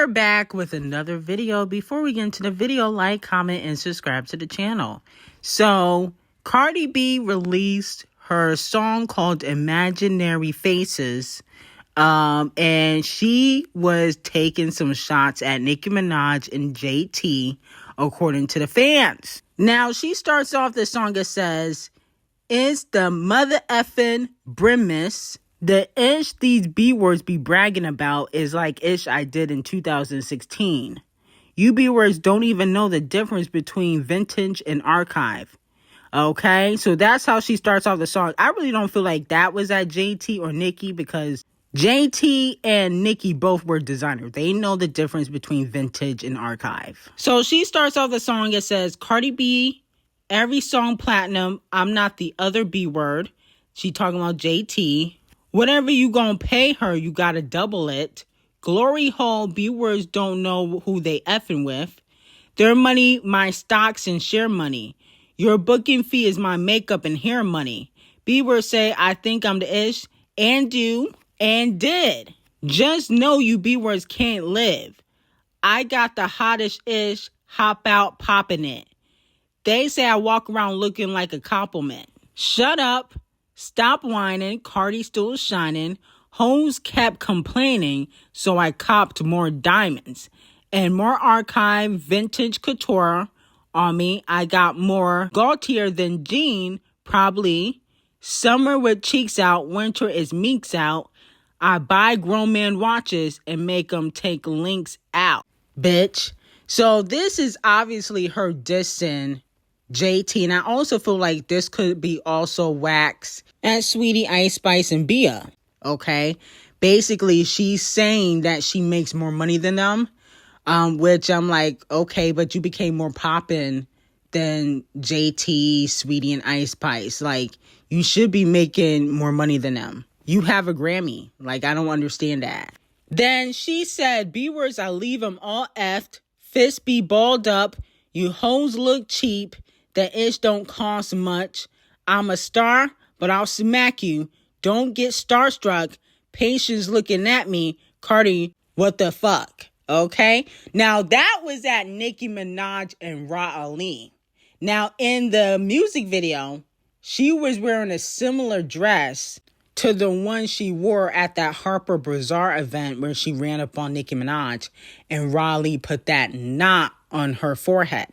we're back with another video. Before we get into the video, like, comment, and subscribe to the channel. So, Cardi B released her song called Imaginary Faces. And she was taking some shots at Nicki Minaj and JT, according to the fans. Now, she starts off the song, it says, "It's the mother effing brimus. The ish these B-words be bragging about is like ish I did in 2016. You B-words don't even know the difference between vintage and archive." Okay, so that's how she starts off the song. I really don't feel like that was at JT or Nicki, because JT and Nicki both were designers. They know the difference between vintage and archive. So she starts off the song, it says, "Cardi B, every song platinum. I'm not the other B-word." She talking about JT. "Whatever you gonna pay her, you gotta double it. Glory hole B-words don't know who they effing with. Their money, my stocks and share money. Your booking fee is my makeup and hair money. B-words say I think I'm the ish, and do, and did. Just know you B-words can't live. I got the hottest ish, hop out popping it. They say I walk around looking like a compliment. Shut up. Stop whining, Cardi still shining. Hoes kept complaining, so I copped more diamonds. And more archive vintage couture on me. I got more Gaultier than Jean, probably. Summer with cheeks out, winter is meeks out. I buy grown man watches and make them take links out, bitch." So this is obviously her dissing JT, and I also feel like this could be also Wax and Sweetie, Ice Spice, and Bia. Okay, basically she's saying that she makes more money than them, which I'm like, okay, but you became more poppin' than JT, Sweetie, and Ice Spice. Like, you should be making more money than them. You have a Grammy. Like, I don't understand that. Then she said, "B-words, I leave them all effed. Fists be balled up. You hoes look cheap. The ish don't cost much. I'm a star, but I'll smack you. Don't get starstruck. Patience looking at me. Cardi, what the fuck?" Okay? Now, that was at Nicki Minaj and Ra Ali. Now, in the music video, she was wearing a similar dress to the one she wore at that Harper Bazaar event where she ran up on Nicki Minaj, and Raleigh put that knot on her forehead.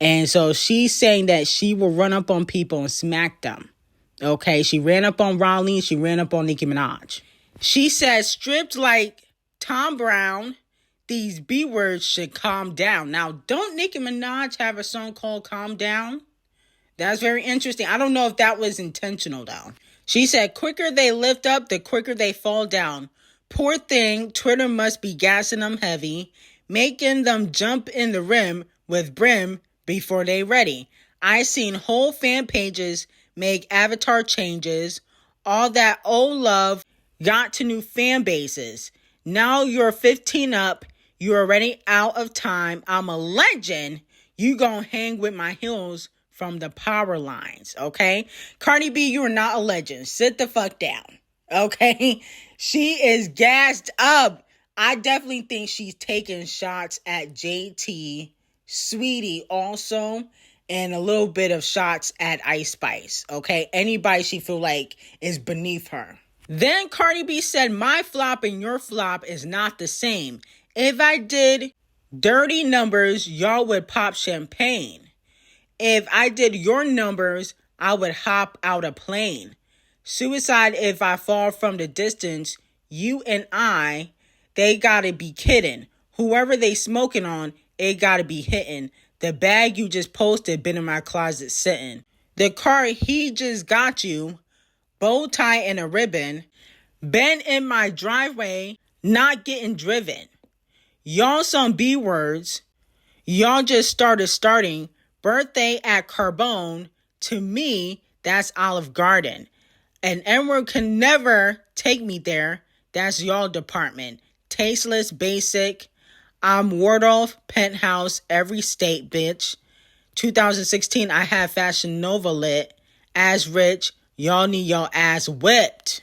And so she's saying that she will run up on people and smack them. Okay, she ran up on Raleigh, she ran up on Nicki Minaj. She says, "Stripped like Tom Brown, these B-words should calm down." Now, don't Nicki Minaj have a song called Calm Down? That's very interesting. I don't know if that was intentional, though. She said, "Quicker they lift up, the quicker they fall down. Poor thing, Twitter must be gassing them heavy, making them jump in the rim with brim before they ready. I seen whole fan pages make avatar changes. All that old love got to new fan bases. Now you're 15 up. You're already out of time. I'm a legend. You gon' hang with my heels from the power lines." Okay? Cardi B, you are not a legend. Sit the fuck down. Okay? She is gassed up. I definitely think she's taking shots at JT, Sweetie also, and a little bit of shots at Ice Spice. Okay? Anybody she feel like is beneath her. Then Cardi B said, "My flop and your flop is not the same. If I did dirty numbers, y'all would pop champagne. If I did your numbers, I would hop out a plane. Suicide if I fall from the distance. You and I, they gotta be kidding. Whoever they smoking on, it gotta be hitting. The bag you just posted been in my closet sitting. The car he just got you, bow tie and a ribbon, been in my driveway, not getting driven. Y'all some B-words. Y'all just starting. Birthday at Carbone. To me, that's Olive Garden. An N-word can never take me there. That's y'all department. Tasteless, basic. I'm Wardolph, penthouse, every state, bitch. 2016, I had Fashion Nova lit. As rich, y'all need your ass whipped.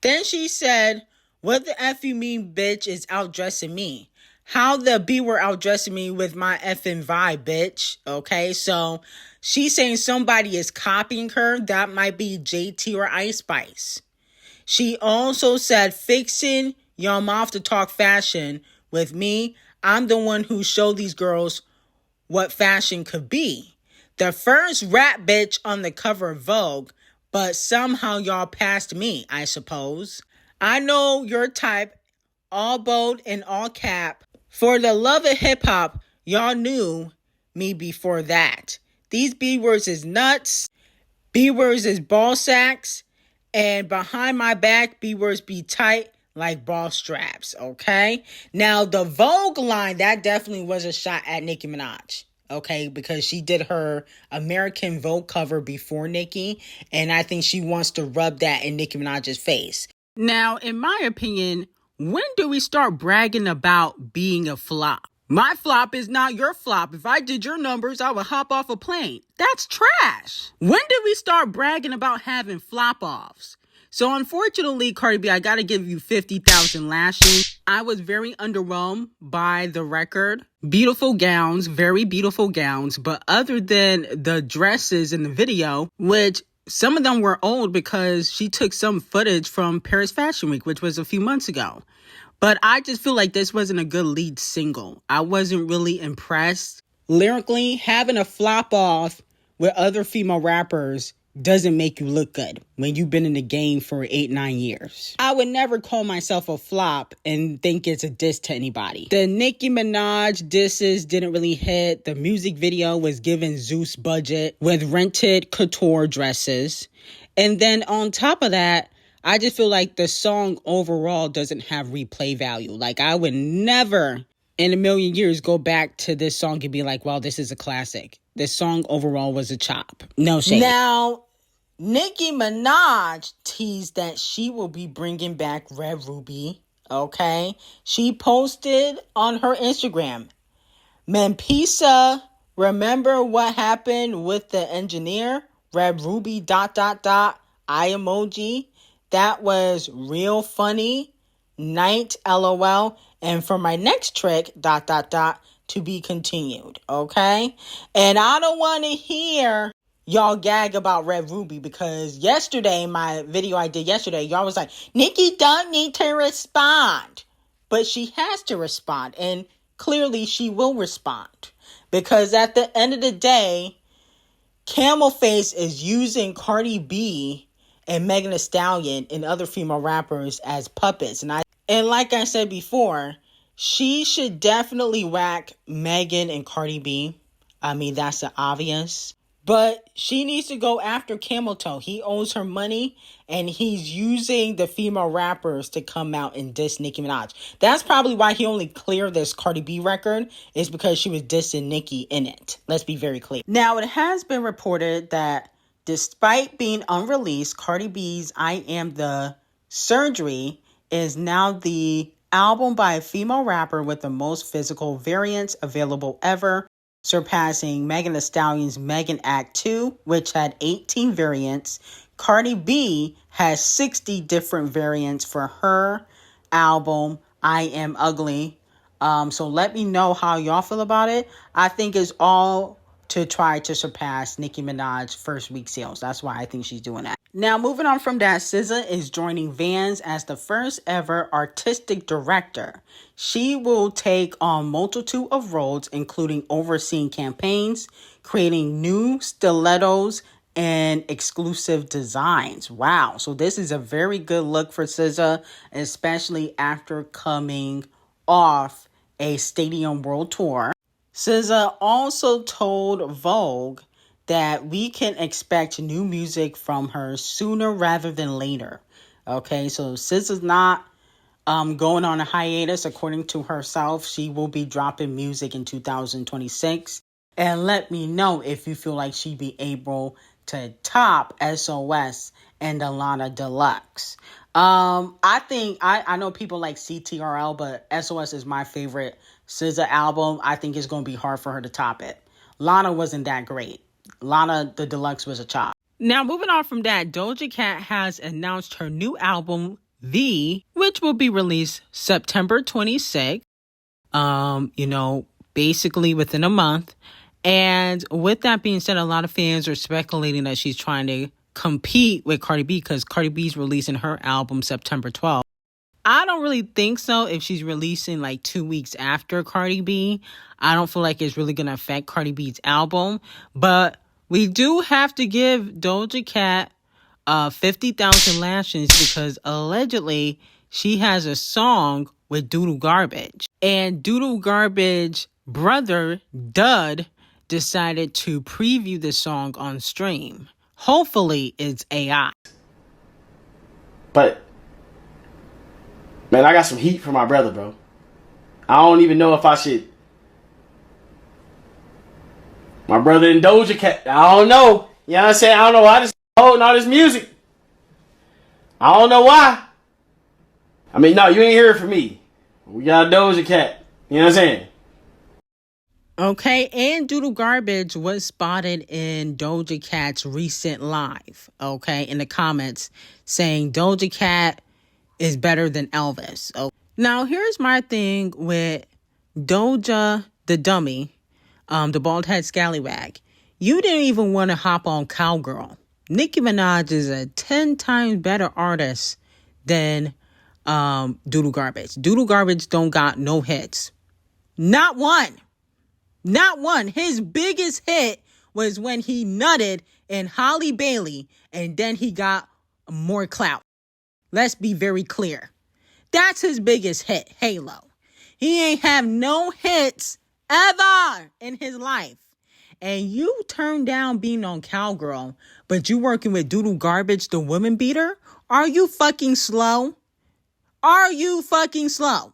Then she said, "What the F you mean, bitch, is outdressing me? how the B were outdressing me with my effing vibe, bitch. Okay, so she's saying somebody is copying her. That might be JT or Ice Spice. She also said, fixing your mouth to talk fashion with me. I'm the one who showed these girls what fashion could be. The first rap bitch on the cover of Vogue, but somehow y'all passed me, I suppose. I know your type, all bold and all cap. For the love of hip hop, y'all knew me before that. These B-words is nuts. B-words is ball sacks. And behind my back, B-words be tight like ball straps, okay? Now, the Vogue line, that definitely was a shot at Nicki Minaj, okay? Because she did her American Vogue cover before Nicki, and I think she wants to rub that in Nicki Minaj's face. Now, in my opinion, when do we start bragging about being a flop? My flop is not your flop. If I did your numbers, I would hop off a plane. That's trash. When did we start bragging about having flop-offs? So unfortunately, Cardi B, I gotta give you 50,000 lashes. I was very underwhelmed by the record. Beautiful gowns, very beautiful gowns. But other than the dresses in the video, which some of them were old because she took some footage from Paris Fashion Week, which was a few months ago. But I just feel like this wasn't a good lead single. I wasn't really impressed. Lyrically, having a flop off with other female rappers doesn't make you look good when you've been in the game for 8-9 years. I would never call myself a flop and think it's a diss to anybody. The Nicki Minaj disses didn't really hit. The music video was given Zeus budget with rented couture dresses. And then on top of that, I just feel like the song overall doesn't have replay value. Like, I would never in a million years go back to this song and be like, wow, this is a classic. This song overall was a chop. No shade. Now, Nicki Minaj teased that she will be bringing back Red Ruby, okay? She posted on her Instagram, Mempisa, remember what happened with the engineer? Red Ruby, ... eye emoji. That was real funny. Night, LOL. And for my next trick, ... to be continued, okay? And I don't want to hear y'all gag about Red Ruby because yesterday, my video I did yesterday, y'all was like, Nicki don't need to respond. But she has to respond. And clearly she will respond. Because at the end of the day, Camel Face is using Cardi B and Megan Thee Stallion and other female rappers as puppets. And like I said before, she should definitely whack Megan and Cardi B. I mean, that's the obvious. But she needs to go after Camel Toe. He owes her money, and he's using the female rappers to come out and diss Nicki Minaj. That's probably why he only cleared this Cardi B record, is because she was dissing Nicki in it. Let's be very clear. Now, it has been reported that despite being unreleased, Cardi B's I Am the Surgery is now the album by a female rapper with the most physical variants available ever, surpassing Megan Thee Stallion's Megan Act 2, which had 18 variants. Cardi B has 60 different variants for her album, I Am Ugly. So let me know how y'all feel about it. I think it's all to try to surpass Nicki Minaj's first week sales. That's why I think she's doing that. Now, moving on from that, SZA is joining Vans as the first ever artistic director. She will take on multitude of roles, including overseeing campaigns, creating new stilettos, and exclusive designs. Wow. So this is a very good look for SZA, especially after coming off a stadium world tour. SZA also told Vogue that we can expect new music from her sooner rather than later. Okay, so SZA's not going on a hiatus. According to herself, she will be dropping music in 2026. And let me know if you feel like she'd be able to top SOS and Alana Deluxe. I know people like CTRL, but SOS is my favorite SZA album. I think it's going to be hard for her to top it. Lana wasn't that great. Lana, the Deluxe, was a chop. Now, moving on from that, D0JA has announced her new album, which will be released September 26th. basically within a month. And with that being said, a lot of fans are speculating that she's trying to compete with Cardi B because Cardi B's releasing her album September 12th. I don't really think so if she's releasing like 2 weeks after Cardi B. I don't feel like it's really going to affect Cardi B's album. But we do have to give Doja Cat 50,000 lashes because allegedly she has a song with Doodle Garbage. And Doodle Garbage brother, Dud, decided to preview the song on stream. Hopefully it's AI. But man, I got some heat for my brother, bro. I don't even know if I should. My brother and Doja Cat, I don't know. You know what I'm saying? I don't know why this holding all this music. I don't know why. I mean, no, you ain't hear it from me. We got Doja Cat. You know what I'm saying? Okay, and Doodle Garbage was spotted in Doja Cat's recent live, okay, in the comments saying Doja Cat is better than Elvis. Oh. Now, here's my thing with D0JA, the dummy, the bald head scallywag. You didn't even want to hop on Cowgirl. Ckiminaj is a 10 times better artist than Doodle Garbage. Doodle Garbage don't got no hits. Not one. Not one. His biggest hit was when he nutted in Holly Bailey and then he got more clout. Let's be very clear. That's his biggest hit, Halo. He ain't have no hits ever in his life. And you turned down being on Cowgirl, but you working with Doodle Garbage, the woman beater? Are you fucking slow? Are you fucking slow?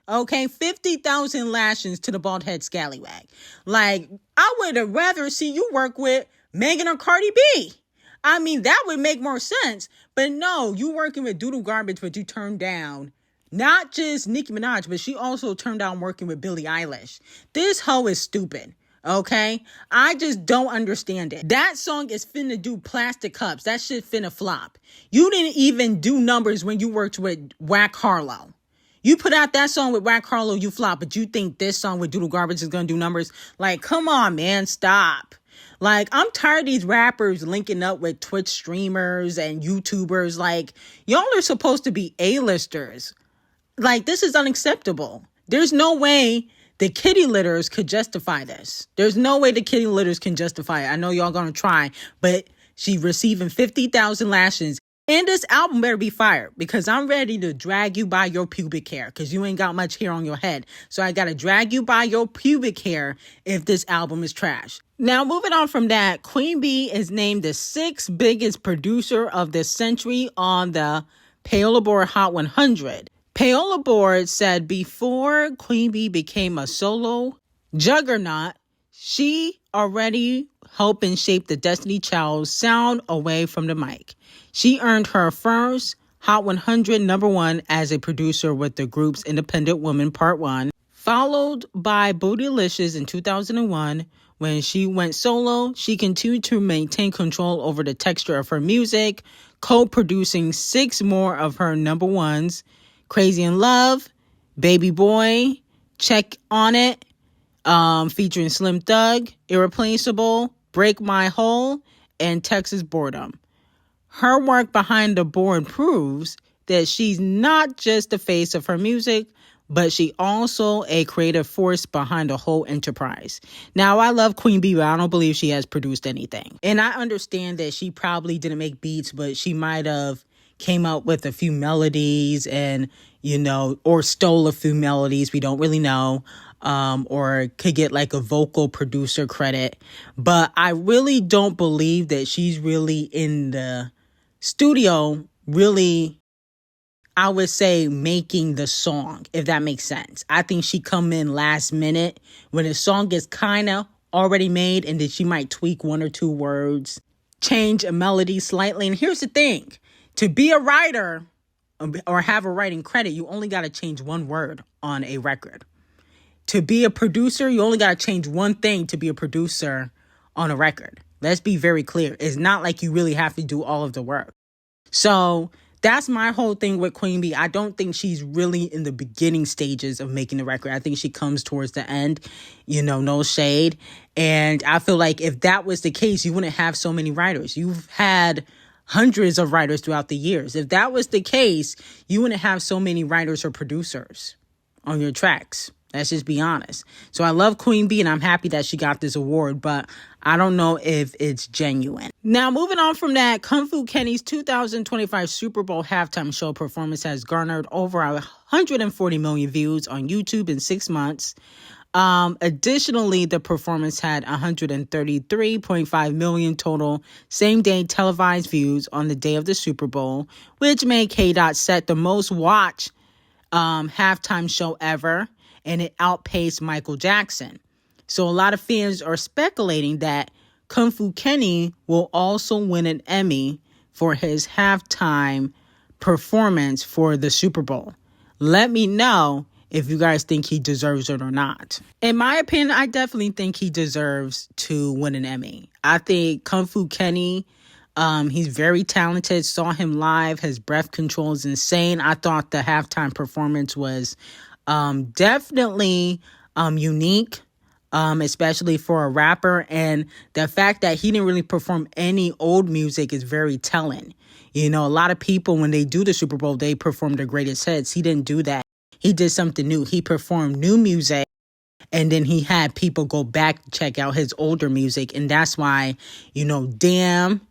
Okay, 50,000 lashes to the bald head scallywag. Like, I would have rather see you work with Megan or Cardi B. I mean, that would make more sense. But no, you working with Doodle Garbage, but you turned down not just Ckiminaj, but she also turned down working with Billie Eilish. This hoe is stupid. Okay? I just don't understand it. That song is finna do plastic cups. That shit finna flop. You didn't even do numbers when you worked with Whack Harlow. You put out that song with Whack Harlow, you flop, but you think this song with Doodle Garbage is going to do numbers? Like, come on, man, stop. Like, I'm tired of these rappers linking up with Twitch streamers and YouTubers. Like, y'all are supposed to be A-listers. Like, this is unacceptable. There's no way the kitty litters could justify this. There's no way the kitty litters can justify it. I know y'all going to try, but she receiving 50,000 lashes. And this album better be fired because I'm ready to drag you by your pubic hair because you ain't got much hair on your head. So I got to drag you by your pubic hair if this album is trash. Now, moving on from that, Queen Bee is named the 6th biggest producer of the century on the Paola Board Hot 100. Paola Board said before Queen Bee became a solo juggernaut, she already helping shape the Destiny Child's sound away from the mic. She earned her first Hot 100 #1 as a producer with the group's Independent Woman Part 1, followed by Bootylicious in 2001. When she went solo, she continued to maintain control over the texture of her music, co-producing 6 more of her #1s, Crazy in Love, Baby Boy, Check on It, featuring Slim Thug, Irreplaceable, Break My Hole, and Texas Boredom. Her work behind the board proves that she's not just the face of her music, but she also a creative force behind the whole enterprise. Now, I love Queen Bee, but I don't believe she has produced anything. And I understand that she probably didn't make beats, but she might have came up with a few melodies and, or stole a few melodies. We don't really know. Or could get like a vocal producer credit. But I really don't believe that she's really in the studio, really, I would say, making the song, if that makes sense. I think she come in last minute when the song is kind of already made, and then she might tweak 1 or 2 words, change a melody slightly. And here's the thing. To be a writer or have a writing credit, you only got to change 1 word on a record. To be a producer, you only got to change 1 thing to be a producer on a record. Let's be very clear. It's not like you really have to do all of the work. So That's my whole thing with Queen Bee. I don't think she's really in the beginning stages of making the record. I think she comes towards the end, no shade. And I feel like if that was the case, you wouldn't have so many writers. You've had hundreds of writers throughout the years. If that was the case, you wouldn't have so many writers or producers on your tracks. Let's just be honest. So I love Queen Bee, and I'm happy that she got this award, but I don't know if it's genuine. Now, moving on from that, Kung Fu Kenny's 2025 Super Bowl halftime show performance has garnered over 140 million views on YouTube in 6 months. Additionally, the performance had 133.5 million total same-day televised views on the day of the Super Bowl, which made K-Dot set the most watched halftime show ever, and it outpaced Michael Jackson. So a lot of fans are speculating that Kung Fu Kenny will also win an Emmy for his halftime performance for the Super Bowl. Let me know if you guys think he deserves it or not. In my opinion, I definitely think he deserves to win an Emmy. I think Kung Fu Kenny, he's very talented. Saw him live. His breath control is insane. I thought the halftime performance was definitely unique, especially for a rapper. And the fact that he didn't really perform any old music is very telling. A lot of people, when they do the Super Bowl, they perform their greatest hits. He didn't do that. He did something new. He performed new music, and then he had people go back and check out his older music. And that's why, Damn,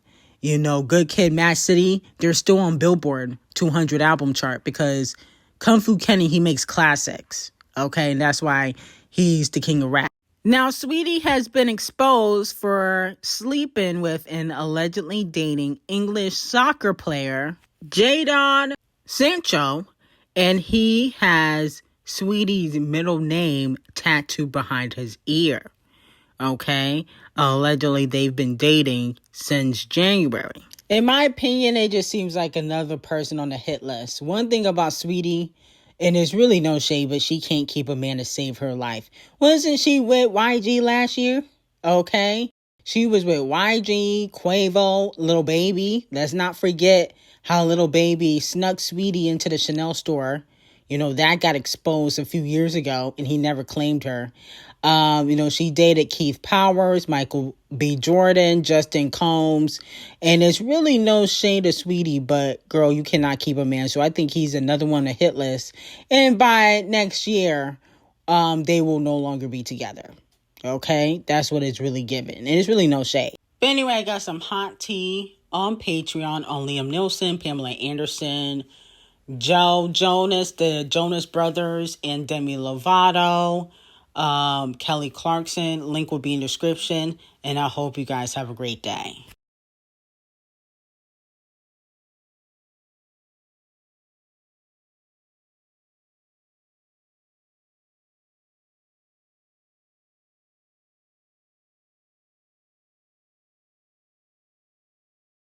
Good Kid, Mad City, they're still on Billboard 200 album chart, because Kung Fu Kenny, he makes classics, okay? And that's why he's the king of rap. Now, Saweetie has been exposed for sleeping with and allegedly dating English soccer player Jadon Sancho, and he has Saweetie's middle name tattooed behind his ear, okay? Allegedly, they've been dating since January. In my opinion, it just seems like another person on the hit list. One thing about Saweetie, and there's really no shade, but she can't keep a man to save her life. Wasn't she with YG last year? Okay. She was with YG, Quavo, Lil Baby. Let's not forget how Lil Baby snuck Saweetie into the Chanel store. That got exposed a few years ago, and he never claimed her. She dated Keith Powers, Michael B. Jordan, Justin Combs, and it's really no shade to Saweetie, but girl, you cannot keep a man. So I think he's another one on the hit list. And by next year, they will no longer be together. Okay? That's what it's really given. And it's really no shade. But anyway, I got some hot tea on Patreon on Liam Neeson, Pamela Anderson, Joe Jonas, the Jonas Brothers, and Demi Lovato, Kelly Clarkson. Link will be in the description, and I hope you guys have a great day.